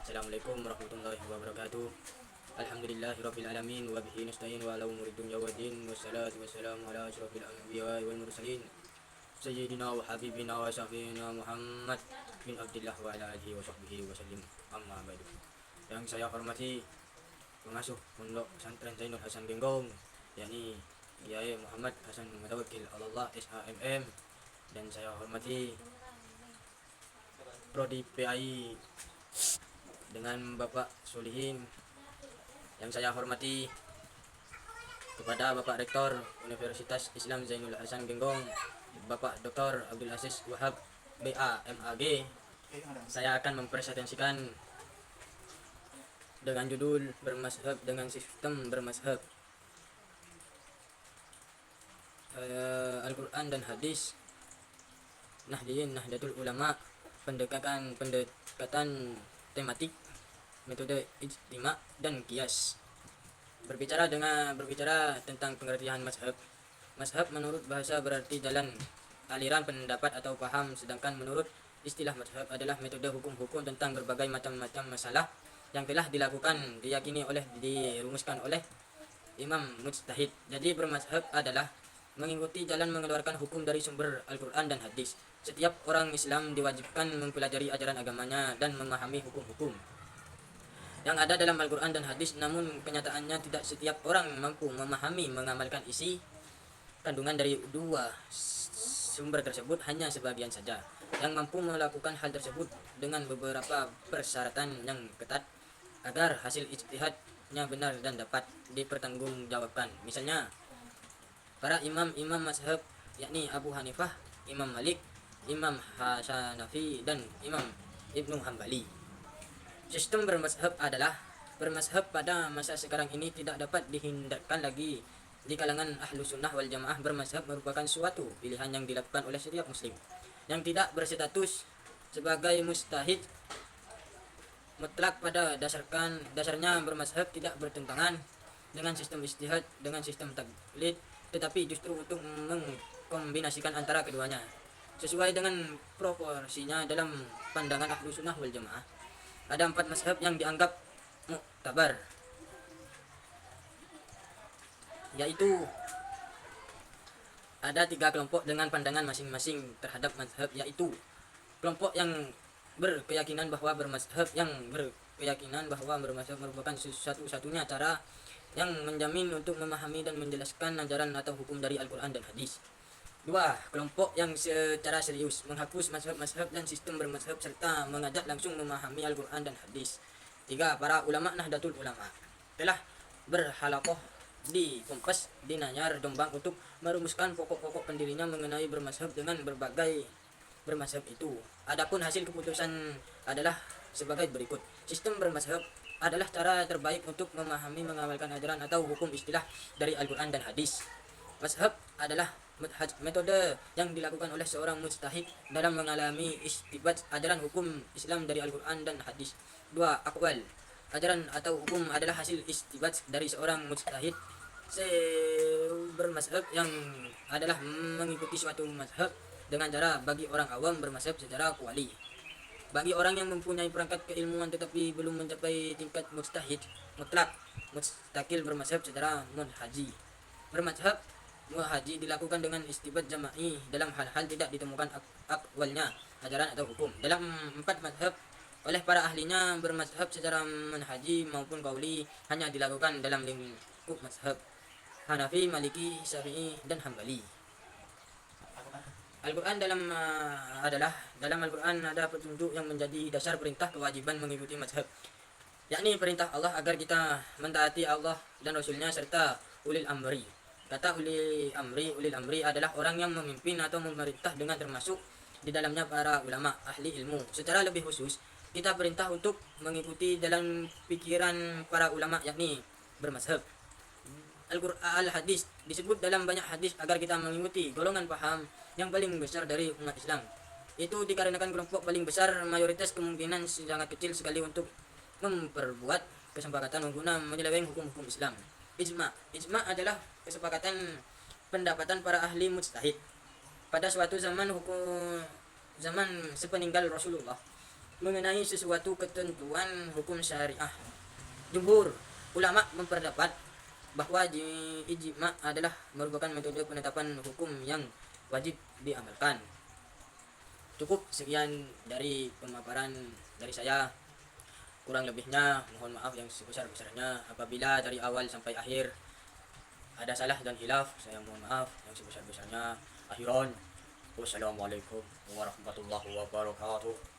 Assalamualaikum warahmatullahi wabarakatuh. Alhamdulillahirabbil alamin wa bihi nasta'in wa ala umuri dunya waddin wassalatu wassalamu ala asyrofil anbiya'i wal mursalin sayyidina wa habibina wa syafiina Muhammad bin Abdillah wa ala alihi wa sahbihi wa sallim. Amma ba'du. Yang saya hormati pengasuh Pondok Pesantren Zainul Hasan Genggong, yakni Kiai Muhammad Hasan Mutawakkil Allah SHMM, dan saya hormati Prodi PAI dengan Bapak Solihin. Yang saya hormati kepada Bapak Rektor Universitas Islam Zainul Hasan Genggong, Bapak Dr. Abdul Aziz Wahab BA MAG. Saya akan mempresentasikan dengan judul bermazhab dengan sistem bermazhab, Al-Quran dan Hadis, Nahdliyin Nahdlatul Ulama, pendekatan tematik, metode ijtima dan kias. Berbicara tentang pengertian mazhab. Mazhab menurut bahasa berarti jalan, aliran pendapat atau paham, sedangkan menurut istilah mazhab adalah metode hukum-hukum tentang berbagai macam masalah yang telah dilakukan, diyakini dirumuskan oleh imam mujtahid. Jadi bermazhab adalah mengikuti jalan mengeluarkan hukum dari sumber Al-Quran dan Hadis. Setiap orang Islam diwajibkan mempelajari ajaran agamanya dan memahami hukum-hukum yang ada dalam Al-Quran dan Hadis. Namun kenyataannya tidak setiap orang mampu memahami, mengamalkan isi kandungan dari dua sumber tersebut. Hanya sebagian saja yang mampu melakukan hal tersebut dengan beberapa persyaratan yang ketat agar hasil ijtihadnya benar dan dapat dipertanggungjawabkan. Misalnya para imam mazhab, yakni Abu Hanifah, Imam Malik, Imam Hanafi, dan Imam Ibnu Hambali. Sistem bermazhab adalah bermazhab pada masa sekarang ini tidak dapat dihindarkan lagi di kalangan ahlu sunnah wal jamaah. Bermazhab merupakan suatu pilihan yang dilakukan oleh setiap muslim yang tidak berstatus sebagai mustahid mutlak. Pada dasarnya bermazhab tidak bertentangan dengan sistem ijtihad, dengan sistem taklid, tetapi justru untuk mengkombinasikan antara keduanya sesuai dengan proporsinya. Dalam pandangan ahlu sunnah wal jamaah ada 4 mazhab yang dianggap muktabar, yaitu ada 3 kelompok dengan pandangan masing-masing terhadap mazhab, yaitu kelompok yang berkeyakinan bahwa bermazhab merupakan satu-satunya cara yang menjamin untuk memahami dan menjelaskan ajaran atau hukum dari Al-Quran dan Hadis. 2. Kelompok yang secara serius menghapus mazhab-mazhab dan sistem bermazhab serta mengajak langsung memahami Al-Quran dan Hadis. 3. Para ulama Nahdlatul Ulama telah berhalaqah di Kompas di Nanyar, Jombang untuk merumuskan pokok-pokok pendirinya mengenai bermazhab dengan berbagai bermazhab itu. Adapun hasil keputusan adalah sebagai berikut. Sistem bermazhab adalah cara terbaik untuk memahami, mengamalkan ajaran atau hukum istilah dari Al-Quran dan Hadis. Mazhab adalah metode yang dilakukan oleh seorang mujtahid dalam mengalami istibat ajaran hukum Islam dari Al-Quran dan Hadis. 2. Aqwal. Ajaran atau hukum adalah hasil istibat dari seorang mujtahid bermazhab yang adalah mengikuti suatu mazhab dengan cara bagi orang awam bermazhab secara kuali. Bagi orang yang mempunyai perangkat keilmuan tetapi belum mencapai tingkat mujtahid mutlak, mustakil bermazhab secara munhaji. Bermazhab munhaji dilakukan dengan istibat jama'i dalam hal-hal tidak ditemukan akwalnya, ajaran atau hukum. Dalam 4 mazhab oleh para ahlinya, bermazhab secara munhaji maupun qauli hanya dilakukan dalam lingkup mazhab Hanafi, Maliki, Syafi'i, dan Hambali. Al-Quran dalam Al-Quran ada petunjuk yang menjadi dasar perintah kewajiban mengikuti mazhab, yakni perintah Allah agar kita mentaati Allah dan Rasulnya serta ulil amri. Kata ulil amri adalah orang yang memimpin atau memerintah, dengan termasuk di dalamnya para ulama ahli ilmu. Secara lebih khusus kita perintah untuk mengikuti dalam pikiran para ulama, yakni bermazhab. Al-Hadis disebut dalam banyak hadis agar kita mengikuti golongan paham yang paling besar dari umat Islam. Itu dikarenakan kelompok paling besar mayoritas kemungkinan sangat kecil sekali untuk memperbuat kesepakatan mengguna menyeleweng hukum-hukum Islam. Ijma adalah kesepakatan pendapatan para ahli mujtahid pada suatu zaman sepeninggal Rasulullah mengenai sesuatu ketentuan hukum syariah. Jumhur ulama memperdapat bahwa ijma adalah merupakan metode penetapan hukum yang wajib diamalkan. Cukup sekian dari pemaparan dari saya. Kurang lebihnya mohon maaf yang sebesar-besarnya. Apabila dari awal sampai akhir ada salah dan hilaf, saya mohon maaf yang sebesar-besarnya. Akhiran, wassalamualaikum warahmatullahi wabarakatuh.